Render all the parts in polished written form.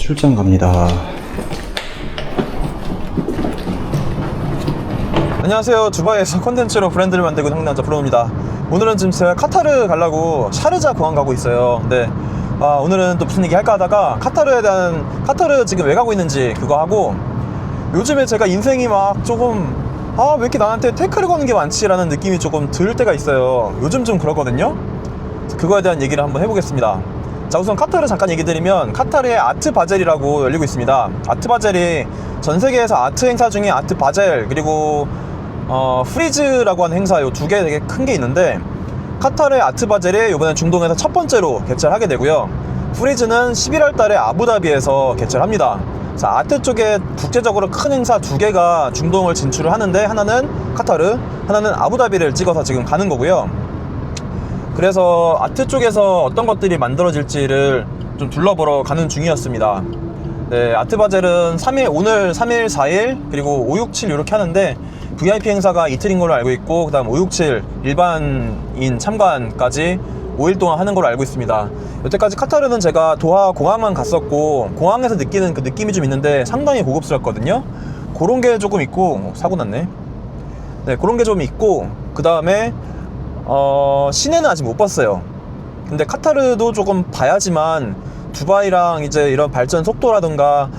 출장 갑니다. 안녕하세요. 두바이에서 콘텐츠로 브랜드를 만들고 있는 남자 브로입니다. 오늘은 지금 제가 카타르 가려고 샤르자 공항 가고 있어요. 근데 오늘은 또 무슨 얘기 할까 하다가 카타르 지금 왜 가고 있는지 그거 하고, 요즘에 제가 인생이 막 조금 왜 이렇게 나한테 태클을 거는 게 많지 라는 느낌이 조금 들 때가 있어요. 요즘 좀 그러거든요. 그거에 대한 얘기를 한번 해보겠습니다. 자, 우선 카타르 잠깐 얘기 드리면, 카타르에 아트 바젤이라고 열리고 있습니다. 아트 바젤이 전 세계에서 아트 행사 중에 아트 바젤 그리고 프리즈라고 하는 행사, 요 두 개 되게 큰 게 있는데, 카타르의 아트 바젤이 이번에 중동에서 첫 번째로 개최를 하게 되고요, 프리즈는 11월 달에 아부다비에서 개최를 합니다. 자, 아트 쪽에 국제적으로 큰 행사 두 개가 중동을 진출을 하는데, 하나는 카타르, 하나는 아부다비를 찍어서 지금 가는 거고요. 그래서 아트 쪽에서 어떤 것들이 만들어질지를 좀 둘러보러 가는 중이었습니다. 네, 아트 바젤은 3일, 오늘 3일, 4일, 그리고 5, 6, 7 이렇게 하는데, VIP 행사가 이틀인 걸로 알고 있고, 그 다음 5, 6, 7 일반인 참관까지 5일 동안 하는 걸로 알고 있습니다. 여태까지 카타르는 제가 도하 공항만 갔었고, 공항에서 느끼는 그 느낌이 좀 있는데 상당히 고급스럽거든요. 그런 게 조금 있고, 사고 났네. 네, 그런 게 좀 있고, 그 다음에 시내는 아직 못 봤어요. 근데 카타르도 조금 봐야지만 두바이랑 이제 이런 발전 속도라든가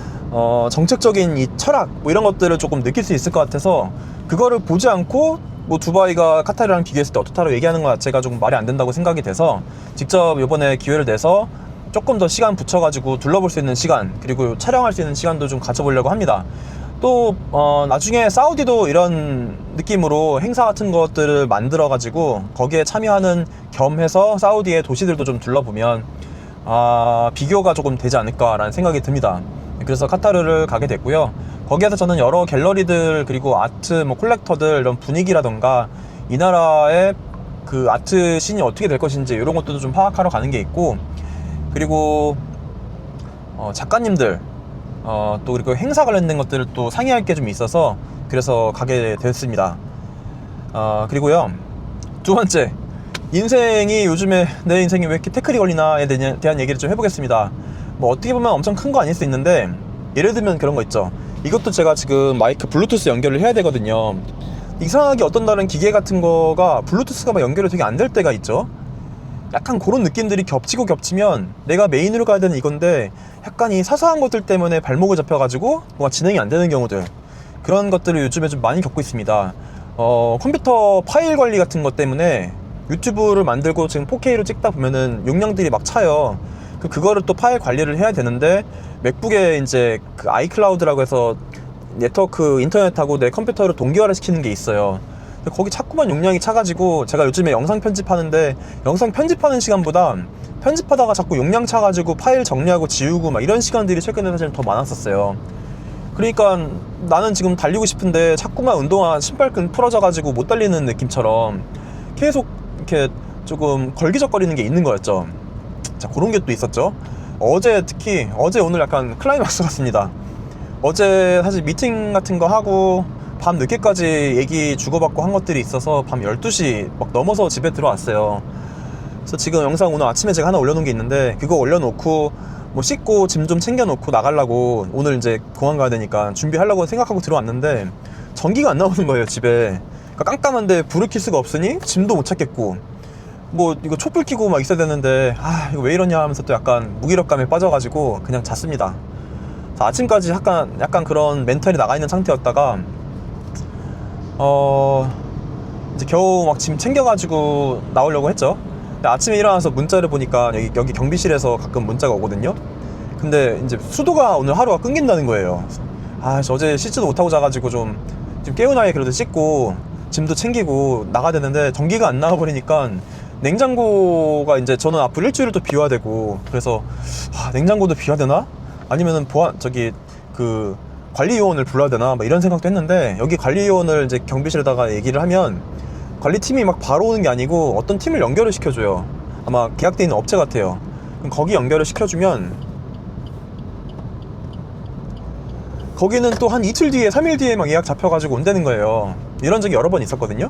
정책적인 이 철학 뭐 이런 것들을 조금 느낄 수 있을 것 같아서, 그거를 보지 않고 뭐 두바이가 카타르랑 비교했을 때 어떻다고 얘기하는 것 자체가 조금 말이 안 된다고 생각이 돼서, 직접 이번에 기회를 내서 조금 더 시간 붙여가지고 둘러볼 수 있는 시간, 그리고 촬영할 수 있는 시간도 좀 가져보려고 합니다. 또 나중에 사우디도 이런 느낌으로 행사 같은 것들을 만들어 가지고 거기에 참여하는 겸 해서 사우디의 도시들도 좀 둘러보면 비교가 조금 되지 않을까 라는 생각이 듭니다. 그래서 카타르를 가게 됐고요. 거기에서 저는 여러 갤러리들, 그리고 아트 뭐 콜렉터들 이런 분위기라던가 이 나라의 그 아트 씬이 어떻게 될 것인지 이런 것들도 좀 파악하러 가는 게 있고, 그리고 작가님들 또 그리고 행사 관련된 것들을 또 상의할 게 좀 있어서 그래서 가게 됐습니다. 그리고요, 두 번째, 인생이 요즘에 내 인생이 왜 이렇게 태클이 걸리나에 대한 얘기를 좀 해보겠습니다. 뭐 어떻게 보면 엄청 큰 거 아닐 수 있는데, 예를 들면 그런 거 있죠. 이것도 제가 지금 마이크 블루투스 연결을 해야 되거든요. 이상하게 어떤 날은 기계 같은 거가 블루투스가 막 연결이 되게 안 될 때가 있죠. 약간 그런 느낌들이 겹치면 내가 메인으로 가야 되는 이건데, 약간 이 사소한 것들 때문에 발목을 잡혀가지고 뭔가 진행이 안 되는 경우들, 그런 것들을 요즘에 좀 많이 겪고 있습니다. 컴퓨터 파일 관리 같은 것 때문에 유튜브를 만들고 지금 4K로 찍다 보면은 용량들이 막 차요. 그거를 또 파일 관리를 해야 되는데, 맥북에 이제 그 아이클라우드라고 해서 네트워크 인터넷하고 내 컴퓨터를 동기화를 시키는 게 있어요. 거기 자꾸만 용량이 차가지고, 제가 요즘에 영상 편집하는데, 영상 편집하는 시간보다 편집하다가 자꾸 용량 차가지고 파일 정리하고 지우고 막 이런 시간들이 최근에 사실 더 많았었어요. 그러니까 나는 지금 달리고 싶은데 자꾸만 운동화 신발끈 풀어져가지고 못 달리는 느낌처럼 계속 이렇게 조금 걸기적거리는 게 있는 거였죠. 자, 그런 게 또 있었죠. 특히 어제 오늘 약간 클라이막스 같습니다. 어제 사실 미팅 같은 거 하고 밤 늦게까지 얘기 주고받고 한 것들이 있어서 밤 12시 막 넘어서 집에 들어왔어요. 그래서 지금 영상 오늘 아침에 제가 하나 올려놓은 게 있는데, 그거 올려놓고 뭐 씻고 짐 좀 챙겨놓고 나가려고, 오늘 이제 공항 가야 되니까 준비하려고 생각하고 들어왔는데 전기가 안 나오는 거예요, 집에. 그러니까 깜깜한데 불을 켤 수가 없으니 짐도 못 찾겠고, 뭐 이거 촛불 켜고 막 있어야 되는데 이거 왜 이러냐 하면서 또 약간 무기력감에 빠져가지고 그냥 잤습니다. 아침까지 약간 그런 멘탈이 나가 있는 상태였다가 이제 겨우 막 짐 챙겨가지고 나오려고 했죠. 근데 아침에 일어나서 문자를 보니까 여기 경비실에서 가끔 문자가 오거든요. 근데 이제 수도가 오늘 하루가 끊긴다는 거예요. 저 어제 씻지도 못하고 자가지고 좀 깨운하게 그래도 씻고 짐도 챙기고 나가야 되는데, 전기가 안 나와버리니까 냉장고가 이제, 저는 앞으로 일주일을 또 비워야 되고, 그래서 냉장고도 비워야 되나? 아니면은 그 관리요원을 불러야 되나? 막 이런 생각도 했는데, 여기 관리요원을 이제 경비실에다가 얘기를 하면 관리팀이 막 바로 오는 게 아니고 어떤 팀을 연결을 시켜줘요. 아마 계약돼 있는 업체 같아요. 그럼 거기 연결을 시켜주면, 거기는 또 한 이틀 뒤에 3일 뒤에 막 예약 잡혀가지고 온다는 거예요. 이런 적이 여러 번 있었거든요.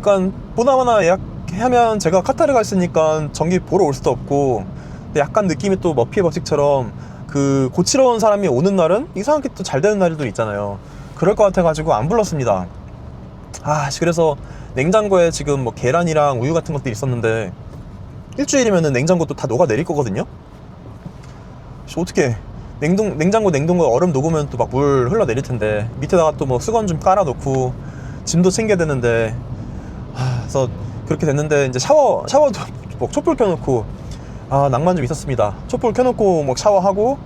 그러니까 보나마나 예약하면 제가 카타르 갔으니까 전기 보러 올 수도 없고, 근데 약간 느낌이 또 머피의 법칙처럼 그 고치러 온 사람이 오는 날은 이상하게 또 잘 되는 날도 있잖아요. 그럴 것 같아가지고 안 불렀습니다. 그래서 냉장고에 지금 뭐 계란이랑 우유 같은 것들이 있었는데 일주일이면은 냉장고도 다 녹아내릴 거거든요. 어떻게 냉장고 냉동고에 얼음 녹으면 또 막 물 흘러내릴 텐데 밑에다가 또 뭐 수건 좀 깔아놓고 짐도 챙겨야 되는데 그래서 그렇게 됐는데 이제 샤워도 뭐 촛불 켜놓고 낭만 좀 있었습니다. 촛불 켜놓고 뭐 샤워하고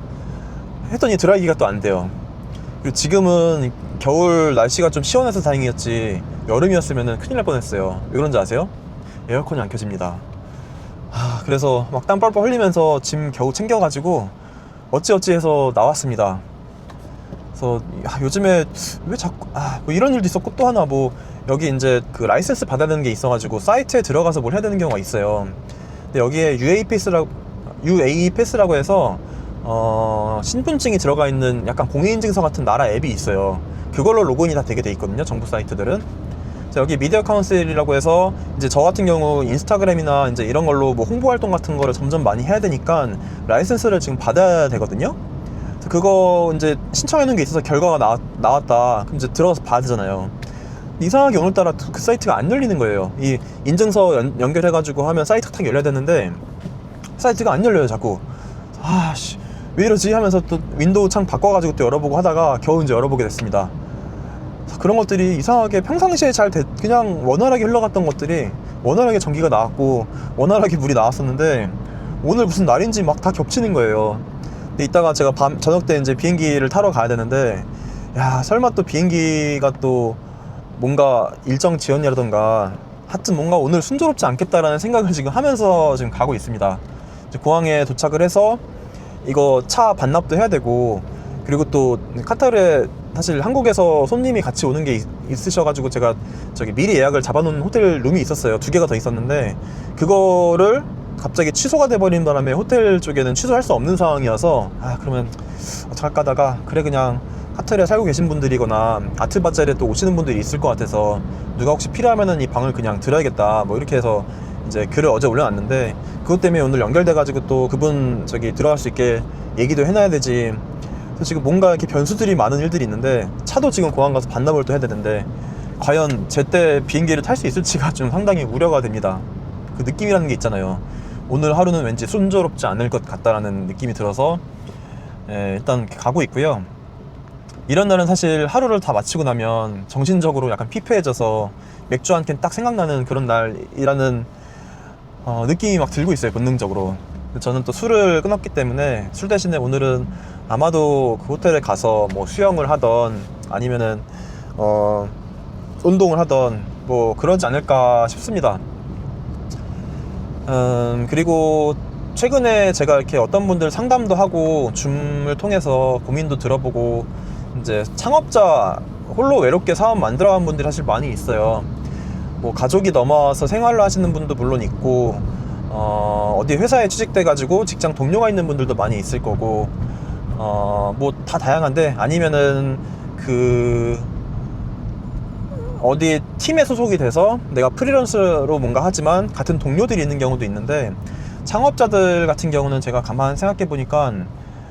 했더니 드라이기가 또 안 돼요. 그리고 지금은 겨울 날씨가 좀 시원해서 다행이었지 여름이었으면 큰일 날 뻔했어요. 왜 그런지 아세요? 에어컨이 안 켜집니다. 그래서 막 땀 뻘뻘 흘리면서 짐 겨우 챙겨가지고 어찌어찌 해서 나왔습니다. 그래서 요즘에 왜 자꾸 뭐 이런 일도 있었고, 또 하나 뭐 여기 이제 그 라이센스 받아야 되는 게 있어가지고 사이트에 들어가서 뭘 해야 되는 경우가 있어요. 근데 여기에 UA 패스라고 해서 신분증이 들어가 있는 약간 공인인증서 같은 나라 앱이 있어요. 그걸로 로그인이 다 되게 돼 있거든요, 정부 사이트들은. 여기 미디어 카운슬이라고 해서 이제 저 같은 경우 인스타그램이나 이제 이런 걸로 뭐 홍보 활동 같은 거를 점점 많이 해야 되니까 라이센스를 지금 받아야 되거든요. 그거 이제 신청해 놓은 게 있어서 결과가 나왔다. 그럼 이제 들어가서 봐야 되잖아요. 이상하게 오늘따라 그 사이트가 안 열리는 거예요. 이 인증서 연결해가지고 하면 사이트가 딱 열려야 되는데 사이트가 안 열려요, 자꾸. 왜 이러지 하면서 또 윈도우 창 바꿔가지고 또 열어보고 하다가 겨우 이제 열어보게 됐습니다. 그런 것들이 이상하게 평상시에 그냥 원활하게 흘러갔던 것들이 원활하게 전기가 나왔고 원활하게 물이 나왔었는데 오늘 무슨 날인지 막 다 겹치는 거예요. 근데 이따가 제가 저녁 때 이제 비행기를 타러 가야 되는데 설마 또 비행기가 또 뭔가 일정 지연이라던가 하여튼 뭔가 오늘 순조롭지 않겠다라는 생각을 지금 하면서 지금 가고 있습니다. 이제 공항에 도착을 해서 이거 차 반납도 해야 되고, 그리고 또 카타르에 사실 한국에서 손님이 같이 오는 게 있으셔가지고 제가 저기 미리 예약을 잡아놓은 호텔 룸이 있었어요. 2개가 더 있었는데 그거를 갑자기 취소가 돼버린 바람에 호텔 쪽에는 취소할 수 없는 상황이어서 그러면 어떡할까 하다가 그래 그냥 카타르에 살고 계신 분들이거나 아트바자르에 또 오시는 분들이 있을 것 같아서 누가 혹시 필요하면은 이 방을 그냥 드려야겠다 뭐 이렇게 해서 이제 글을 어제 올려놨는데, 그것 때문에 오늘 연결돼가지고 또 그분 저기 들어갈 수 있게 얘기도 해놔야 되지. 그래서 지금 뭔가 이렇게 변수들이 많은 일들이 있는데 차도 지금 공항 가서 반납을 또 해야 되는데 과연 제때 비행기를 탈 수 있을지가 좀 상당히 우려가 됩니다. 그 느낌이라는 게 있잖아요. 오늘 하루는 왠지 순조롭지 않을 것 같다라는 느낌이 들어서 일단 가고 있고요. 이런 날은 사실 하루를 다 마치고 나면 정신적으로 약간 피폐해져서 맥주 한 캔 딱 생각나는 그런 날이라는 느낌이 막 들고 있어요, 본능적으로. 저는 또 술을 끊었기 때문에 술 대신에 오늘은 아마도 그 호텔에 가서 뭐 수영을 하던 아니면은 운동을 하던 뭐 그러지 않을까 싶습니다. 그리고 최근에 제가 이렇게 어떤 분들 상담도 하고 줌을 통해서 고민도 들어보고 이제 창업자 홀로 외롭게 사업 만들어간 분들이 사실 많이 있어요. 뭐 가족이 넘어와서 생활을 하시는 분도 물론 있고 어디 회사에 취직돼 가지고 직장 동료가 있는 분들도 많이 있을 거고 뭐 다 다양한데, 아니면은 그 어디 팀에 소속이 돼서 내가 프리랜서로 뭔가 하지만 같은 동료들이 있는 경우도 있는데, 창업자들 같은 경우는 제가 가만 생각해 보니까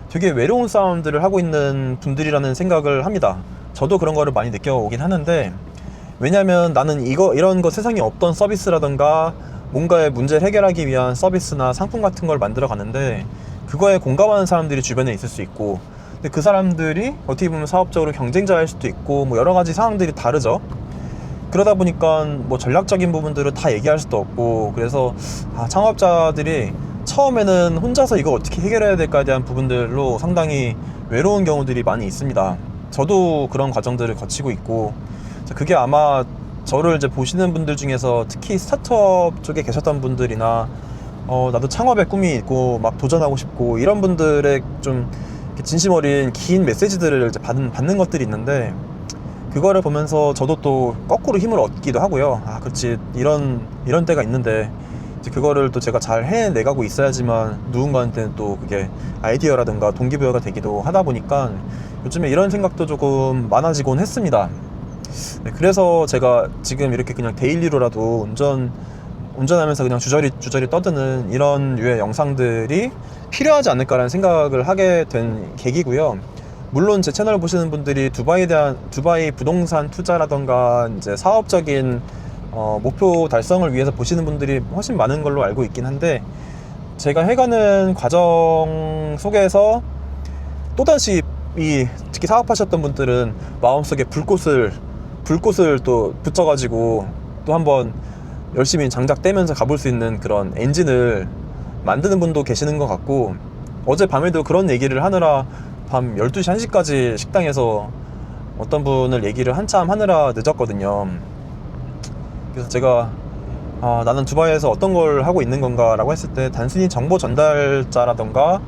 되게 외로운 싸움들을 하고 있는 분들이라는 생각을 합니다. 저도 그런 거를 많이 느껴오긴 하는데, 왜냐면 나는 이런 거 세상에 없던 서비스라던가 뭔가의 문제를 해결하기 위한 서비스나 상품 같은 걸 만들어 가는데 그거에 공감하는 사람들이 주변에 있을 수 있고, 근데 그 사람들이 어떻게 보면 사업적으로 경쟁자일 수도 있고 뭐 여러 가지 상황들이 다르죠. 그러다 보니까 뭐 전략적인 부분들을 다 얘기할 수도 없고, 그래서 창업자들이 처음에는 혼자서 이거 어떻게 해결해야 될까에 대한 부분들로 상당히 외로운 경우들이 많이 있습니다. 저도 그런 과정들을 거치고 있고, 그게 아마 저를 이제 보시는 분들 중에서 특히 스타트업 쪽에 계셨던 분들이나 나도 창업의 꿈이 있고 막 도전하고 싶고 이런 분들의 좀 진심 어린 긴 메시지들을 이제 받는 것들이 있는데, 그거를 보면서 저도 또 거꾸로 힘을 얻기도 하고요. 그렇지, 이런 때가 있는데 이제 그거를 또 제가 잘 해내가고 있어야지만 누군가한테는 또 그게 아이디어라든가 동기부여가 되기도 하다 보니까 요즘에 이런 생각도 조금 많아지곤 했습니다. 그래서 제가 지금 이렇게 그냥 데일리로라도 운전 운전하면서 그냥 주저리 떠드는 이런 류의 영상들이 필요하지 않을까라는 생각을 하게 된 계기고요. 물론 제 채널을 보시는 분들이 두바이 부동산 투자라던가 이제 사업적인 목표 달성을 위해서 보시는 분들이 훨씬 많은 걸로 알고 있긴 한데, 제가 해가는 과정 속에서 또다시 특히 사업하셨던 분들은 마음속에 불꽃을 또 붙여가지고 또 한번 열심히 장작 떼면서 가볼 수 있는 그런 엔진을 만드는 분도 계시는 것 같고, 어제 밤에도 그런 얘기를 하느라 밤 12시 1시까지 식당에서 어떤 분을 얘기를 한참 하느라 늦었거든요. 그래서 제가 나는 두바이에서 어떤 걸 하고 있는 건가 라고 했을 때, 단순히 정보 전달자라던가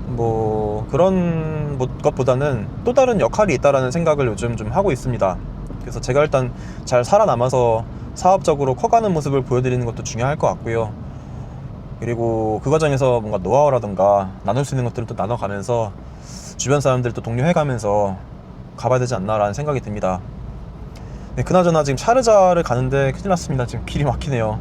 뭐 그런 것보다는 또 다른 역할이 있다라는 생각을 요즘 좀 하고 있습니다. 그래서 제가 일단 잘 살아남아서 사업적으로 커가는 모습을 보여드리는 것도 중요할 것 같고요. 그리고 그 과정에서 뭔가 노하우라던가 나눌 수 있는 것들을 또 나눠가면서 주변 사람들도 독려해가면서 가봐야 되지 않나 라는 생각이 듭니다. 네, 그나저나 지금 샤르자를 가는데 큰일 났습니다. 지금 길이 막히네요.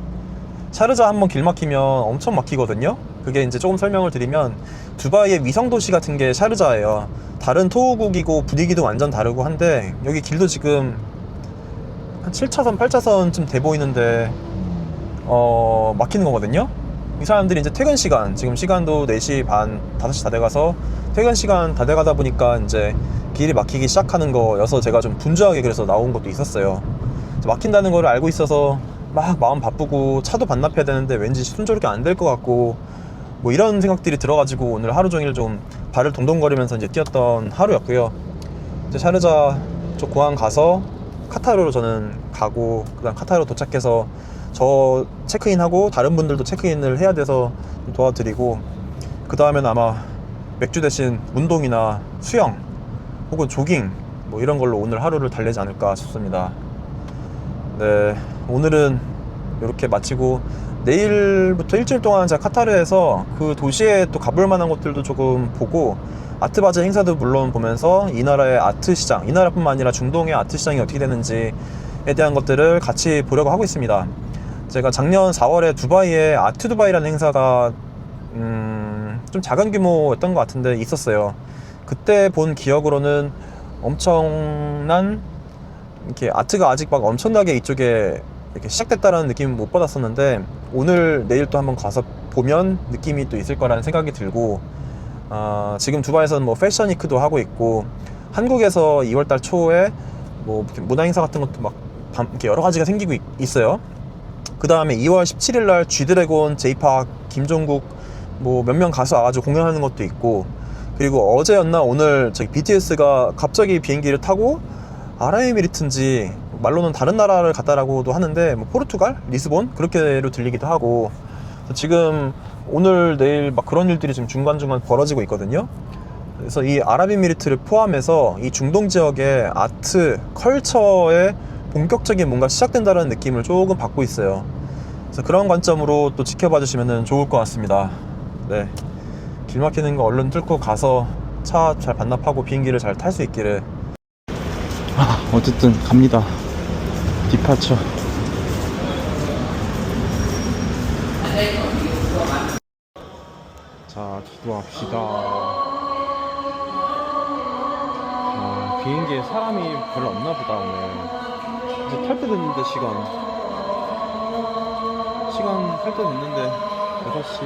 샤르자 한번 길 막히면 엄청 막히거든요. 그게 이제 조금 설명을 드리면, 두바이의 위성도시 같은 게 샤르자예요. 다른 토호국이고 분위기도 완전 다르고 한데, 여기 길도 지금 한 7차선 8차선쯤 돼 보이는데 막히는 거거든요. 이 사람들이 이제 퇴근 시간, 지금 시간도 4시 반 5시 다 돼가서 퇴근 시간 다 돼가다 보니까 이제 길이 막히기 시작하는 거여서 제가 좀 분주하게 그래서 나온 것도 있었어요. 막힌다는 거를 알고 있어서 막 마음 바쁘고 차도 반납해야 되는데 왠지 순조롭게 안 될 것 같고 뭐 이런 생각들이 들어가지고 오늘 하루 종일 좀 발을 동동거리면서 이제 뛰었던 하루였고요. 이제 샤르자 쪽 공항 가서 카타르로 저는 가고, 그다음 카타르로 도착해서 저 체크인하고 다른 분들도 체크인을 해야 돼서 도와드리고, 그 다음엔 아마 맥주 대신 운동이나 수영 혹은 조깅 뭐 이런 걸로 오늘 하루를 달래지 않을까 싶습니다. 네, 오늘은 이렇게 마치고 내일부터 일주일 동안 제가 카타르에서 그 도시에 또 가볼 만한 것들도 조금 보고, 아트바자 행사도 물론 보면서 이 나라의 아트 시장, 이 나라뿐만 아니라 중동의 아트 시장이 어떻게 되는지에 대한 것들을 같이 보려고 하고 있습니다. 제가 작년 4월에 두바이에 아트 두바이라는 행사가 좀 작은 규모였던 것 같은데 있었어요. 그때 본 기억으로는 엄청난 이렇게 아트가 아직 막 엄청나게 이쪽에 이렇게 시작됐다라는 느낌은 못 받았었는데, 오늘 내일 또 한번 가서 보면 느낌이 또 있을 거라는 생각이 들고, 지금 두바이에서는 뭐 패션 위크도 하고 있고, 한국에서 2월달 초에 뭐 문화 행사 같은 것도 막 이렇게 여러 가지가 생기고 있어요. 그 다음에 2월 17일날 G드래곤, 제이팍, 김종국 뭐 몇 명 가수 와가지고 공연하는 것도 있고, 그리고 어제였나 오늘 저기 BTS가 갑자기 비행기를 타고 아랍에미리트인지 말로는 다른 나라를 갔다라고도 하는데, 뭐 포르투갈, 리스본 그렇게로 들리기도 하고, 지금 오늘 내일 막 그런 일들이 지금 중간중간 벌어지고 있거든요. 그래서 이 아랍에미리트를 포함해서 이 중동 지역의 아트, 컬처의 본격적인 뭔가 시작된다는 느낌을 조금 받고 있어요. 그래서 그런 관점으로 또 지켜봐 주시면 좋을 것 같습니다. 네, 길 막히는 거 얼른 뚫고 가서 차 잘 반납하고 비행기를 잘 탈 수 있기를. 어쨌든 갑니다. 디파처. 자, 기도합시다. 비행기에 사람이 별로 없나 보다 오늘. 이제 탈 때 됐는데 시간 탈 때 됐는데 6시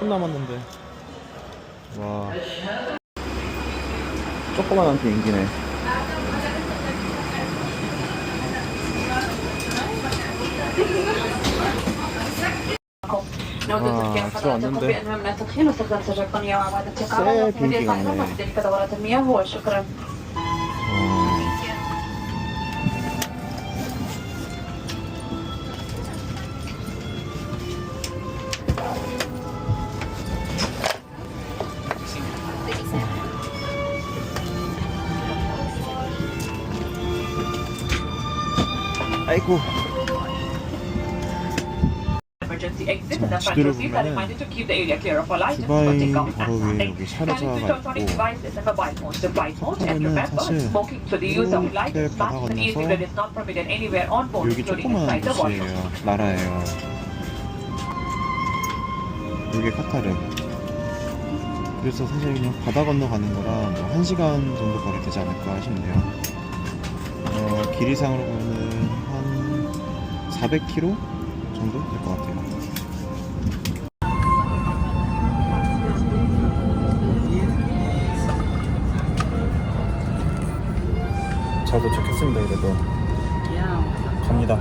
10분 남았는데, 와, 조그만한 비행기네. 들어왔는데 새 비행기 같네. 아이고. 자, 지도를 보면은 두바이 바로 위에 여기 샤르자가 있고, 카타르는 사실 이렇게 바다 건너서 여기 조그만 도시예요. 나라예요. 이게 카타르. 그래서 사실 그냥 바다 건너가는 거라 뭐 1시간 정도 거리 되지 않을까 싶네요. 길이상으로 보면은 한 400km 정도 될 것 같아요. 잘 도착했습니다. 이래도 갑니다.